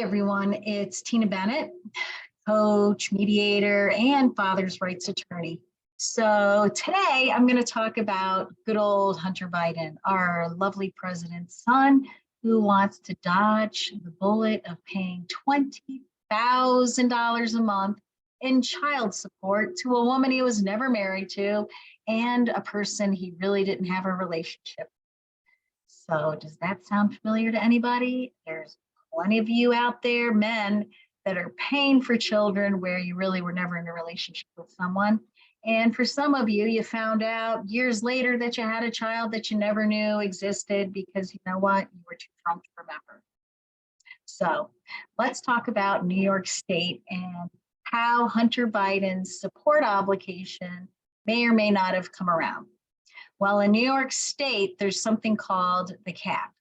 Everyone, it's Tina Bennett, coach, mediator, and father's rights attorney. So today I'm going to talk about good old Hunter Biden, our lovely president's son, who wants to dodge the bullet of paying $20,000 a month in child support to a woman he was never married to and a person he really didn't have a relationship. So does that sound familiar to anybody? There's plenty of you out there, men, that are paying for children where you really were never in a relationship with someone. And for some of you, you found out years later that you had a child that you never knew existed because you know what? You were too drunk to remember. So let's talk about New York State and how Hunter Biden's support obligation may or may not have come around. Well, in New York State, there's something called the cap.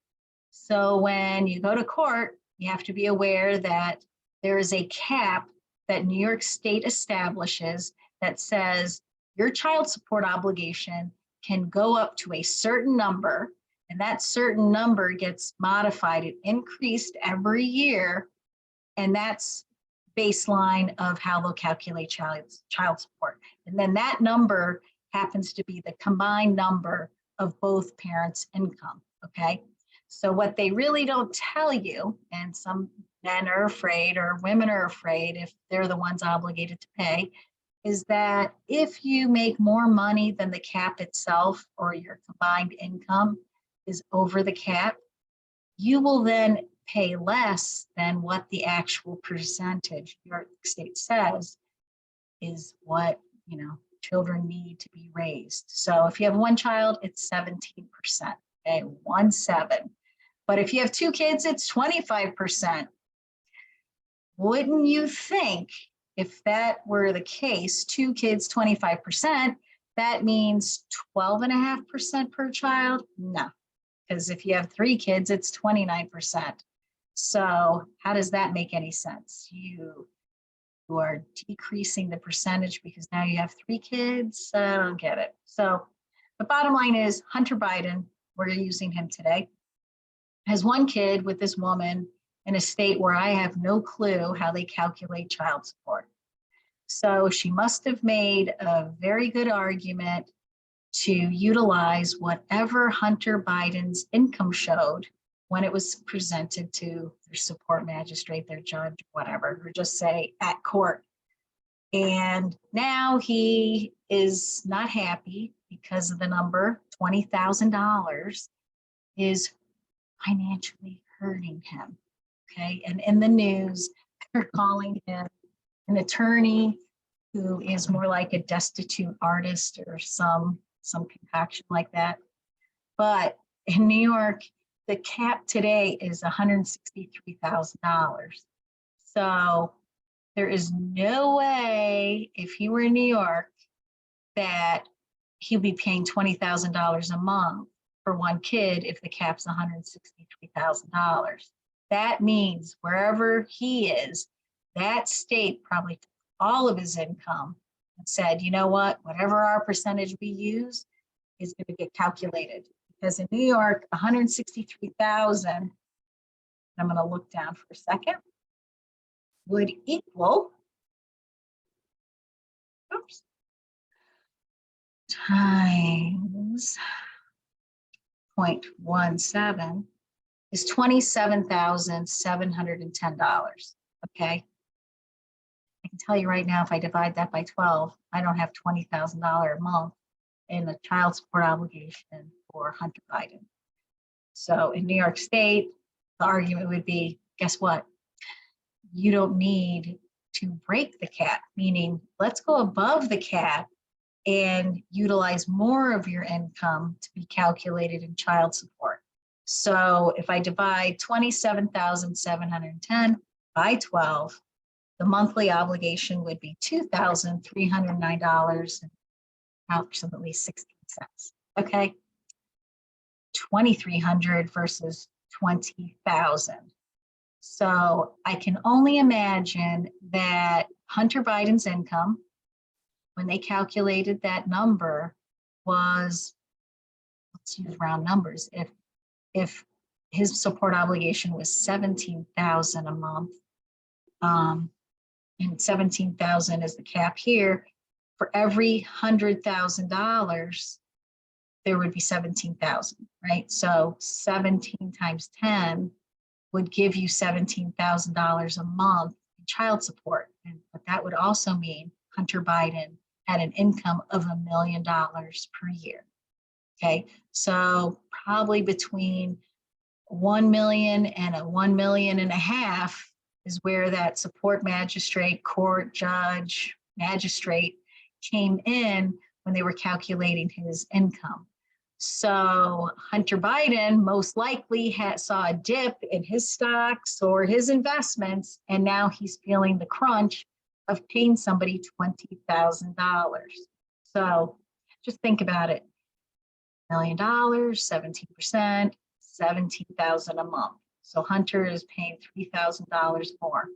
So when you go to court, you have to be aware that there is a cap that New York State establishes that says your child support obligation can go up to a certain number, and that certain number gets modified. It increased every year, and that's baseline of how they'll calculate child support. And then that number happens to be the combined number of both parents' income, okay? So what they really don't tell you, and some men are afraid or women are afraid if they're the ones obligated to pay, is that if you make more money than the cap itself or your combined income is over the cap, you will then pay less than what the actual percentage New York State says is what, children need to be raised. So if you have one child, it's 17%, okay, 1-7. But if you have two kids, it's 25%. Wouldn't you think if that were the case, two kids, 25%, that means 12.5% per child? No, because if you have three kids, it's 29%. So how does that make any sense? You are decreasing the percentage because now you have three kids. I don't get it. So the bottom line is Hunter Biden, we're using him today, has one kid with this woman in a state where I have no clue how they calculate child support. So she must have made a very good argument to utilize whatever Hunter Biden's income showed when it was presented to their support magistrate, their judge, whatever, or just say at court. And now he is not happy because of the number, $20,000 is financially hurting him, okay? And in the news, they're calling him an attorney who is more like a destitute artist or some concoction like that. But in New York, the cap today is $163,000. So there is no way, if he were in New York, that he'll be paying $20,000 a month for one kid if the cap's $163,000. That means wherever he is, that state probably took all of his income and said, you know what, whatever our percentage we use is going to get calculated. Because in New York, 163,000, I'm going to look down for a second, would equal, times 0.17 is $27,710, okay? I can tell you right now, if I divide that by 12, I don't have $20,000 a month in a child support obligation for Hunter Biden. So in New York State, the argument would be, guess what? You don't need to break the cap, meaning let's go above the cap and utilize more of your income to be calculated in child support. So if I divide 27,710 by 12, the monthly obligation would be $2,309 and approximately 16 cents. Okay, 2,300 versus 20,000. So I can only imagine that Hunter Biden's income, when they calculated that number, was, let's use round numbers. If his support obligation was $17,000 a month. And 17,000 is the cap here. For every $100,000, there would be 17,000, right? So 17 times 10 would give you $17,000 a month in child support. But that would also mean Hunter Biden had an income of $1 million per year. Okay, so probably between 1 million and a 1.5 million is where that support magistrate, court judge, magistrate came in when they were calculating his income. So Hunter Biden most likely saw a dip in his stocks or his investments, and now he's feeling the crunch of paying somebody $20,000. So just think about it. $1 million, 17%, 17,000 a month. So Hunter is paying $3,000 more.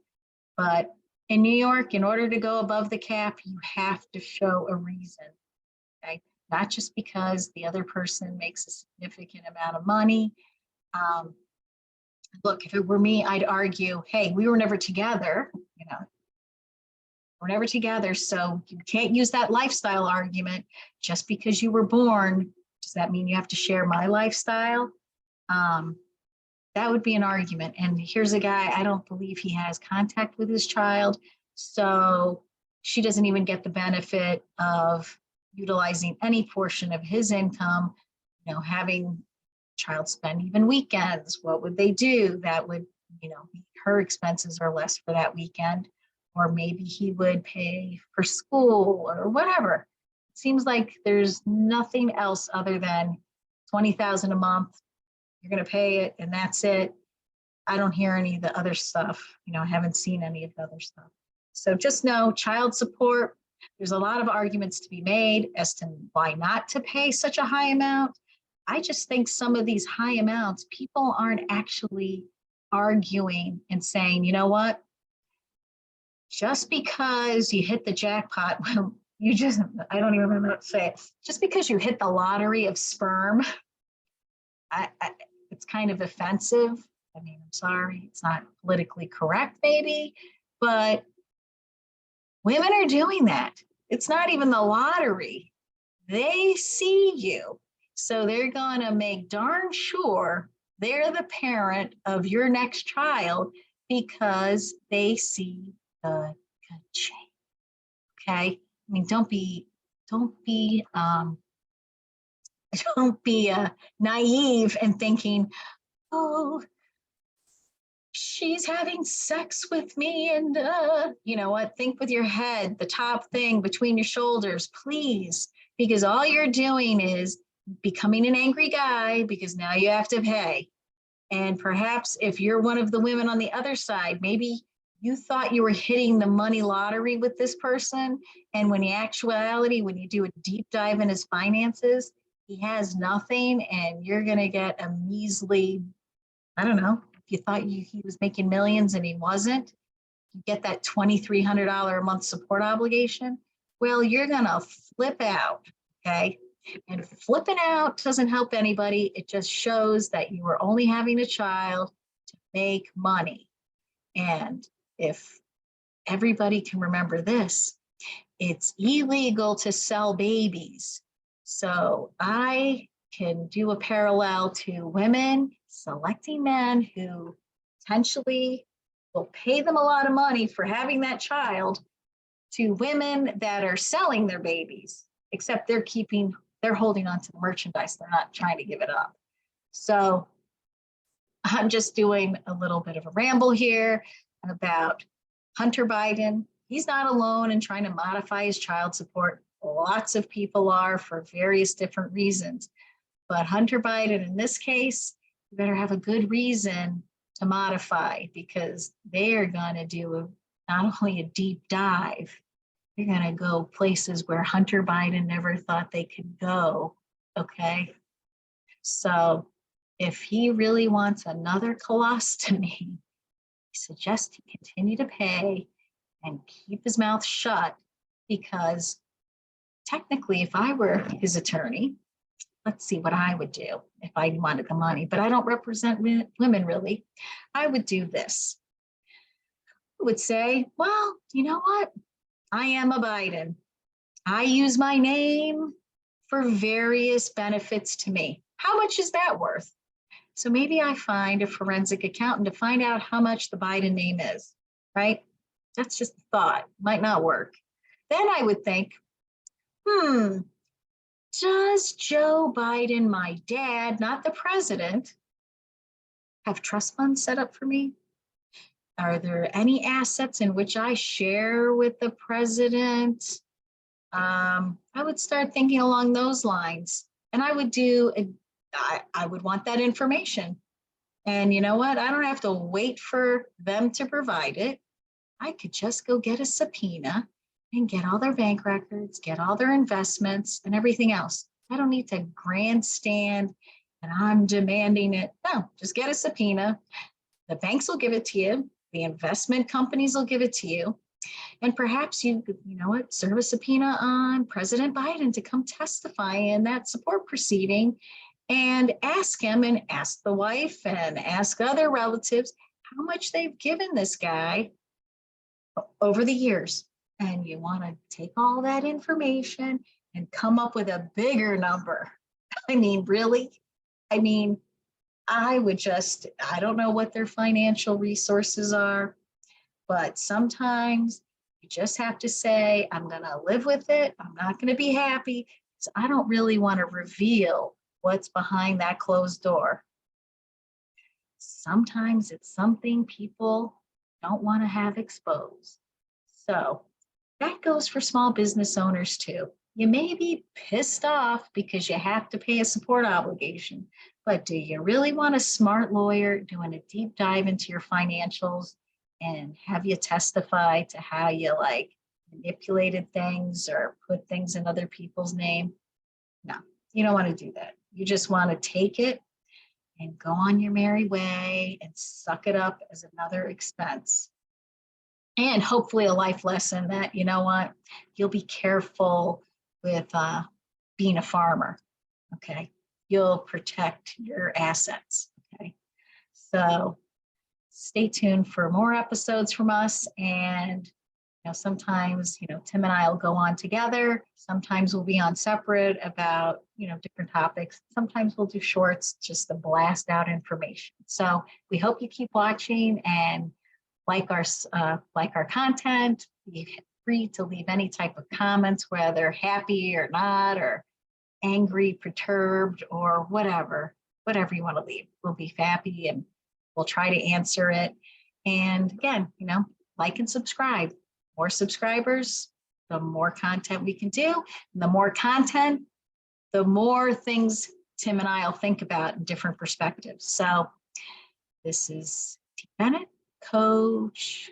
But in New York, in order to go above the cap, you have to show a reason, okay? Not just because the other person makes a significant amount of money. Look, if it were me, I'd argue, hey, we were never together, we're never together, so you can't use that lifestyle argument. Just because you were born, does that mean you have to share my lifestyle? That would be an argument. And here's a guy, I don't believe he has contact with his child, so she doesn't even get the benefit of utilizing any portion of his income, having child spend even weekends. What would they do? That would, her expenses are less for that weekend, or maybe he would pay for school or whatever. It seems like there's nothing else other than $20,000 a month. You're going to pay it and that's it. I don't hear any of the other stuff. I haven't seen any of the other stuff. So just know child support, there's a lot of arguments to be made as to why not to pay such a high amount. I just think some of these high amounts, people aren't actually arguing and saying, you know what? Just because you hit the jackpot, I don't even know what to say. Just because you hit the lottery of sperm, it's kind of offensive. I mean, I'm sorry, it's not politically correct maybe, but women are doing that. It's not even the lottery. They see you. So they're gonna make darn sure they're the parent of your next child because they see the cha-ching. Okay? I mean, don't be naive and thinking, oh, she's having sex with me, and you know what? Think with your head, the top thing between your shoulders, please, because all you're doing is becoming an angry guy because now you have to pay. And perhaps if you're one of the women on the other side, maybe you thought you were hitting the money lottery with this person, and when in actuality, when you do a deep dive in his finances, he has nothing, and you're gonna get a measly, I don't know, if you thought he was making millions and he wasn't, you get that $2,300 a month support obligation, well, you're gonna flip out, okay? And flipping out doesn't help anybody. It just shows that you were only having a child to make money. And if everybody can remember this, it's illegal to sell babies. So I can do a parallel to women selecting men who potentially will pay them a lot of money for having that child, to women that are selling their babies, except they're holding on to the merchandise. They're not trying to give it up. So I'm just doing a little bit of a ramble here about Hunter Biden. He's not alone in trying to modify his child support. Lots of people are for various different reasons. But Hunter Biden, in this case, you better have a good reason to modify, because they are going to do not only a deep dive, they're going to go places where Hunter Biden never thought they could go, okay? So if he really wants another colostomy, I suggest he continue to pay and keep his mouth shut, because technically, if I were his attorney, let's see what I would do if I wanted the money, but I don't represent women really. I would do this. I would say, well, you know what? I am a Biden. I use my name for various benefits to me. How much is that worth? So maybe I find a forensic accountant to find out how much the Biden name is, right? That's just a thought, might not work. Then I would think, does Joe Biden, my dad, not the president, have trust funds set up for me? Are there any assets in which I share with the president? I would start thinking along those lines, and I would want that information. And you know what? I don't have to wait for them to provide it. I could just go get a subpoena and get all their bank records, get all their investments and everything else. I don't need to grandstand and I'm demanding it. No, just get a subpoena. The banks will give it to you. The investment companies will give it to you. And perhaps you know what, serve a subpoena on President Biden to come testify in that support proceeding and ask him and ask the wife and ask other relatives how much they've given this guy over the years. And you want to take all that information and come up with a bigger number. I mean, really? I mean, I don't know what their financial resources are, but sometimes you just have to say, I'm going to live with it. I'm not going to be happy. So I don't really want to reveal what's behind that closed door. Sometimes it's something people don't want to have exposed. So that goes for small business owners too. You may be pissed off because you have to pay a support obligation, but do you really want a smart lawyer doing a deep dive into your financials and have you testify to how you manipulated things or put things in other people's name? No, you don't want to do that. You just want to take it and go on your merry way and suck it up as another expense. And hopefully a life lesson that, you know what, you'll be careful with being a farmer, okay? You'll protect your assets, okay? So stay tuned for more episodes from us. And sometimes, Tim and I will go on together. Sometimes we'll be on separate about, different topics. Sometimes we'll do shorts just to blast out information. So we hope you keep watching and like our content. Be free to leave any type of comments, whether happy or not, or angry, perturbed, or whatever you want to leave. We'll be happy and we'll try to answer it. And again, like and subscribe. More subscribers, the more content we can do. And the more content, the more things Tim and I will think about in different perspectives. So this is T. Bennett, coach,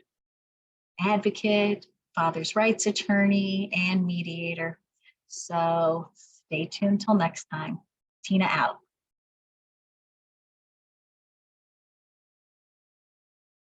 advocate, father's rights attorney, and mediator. So stay tuned till next time. Tina out.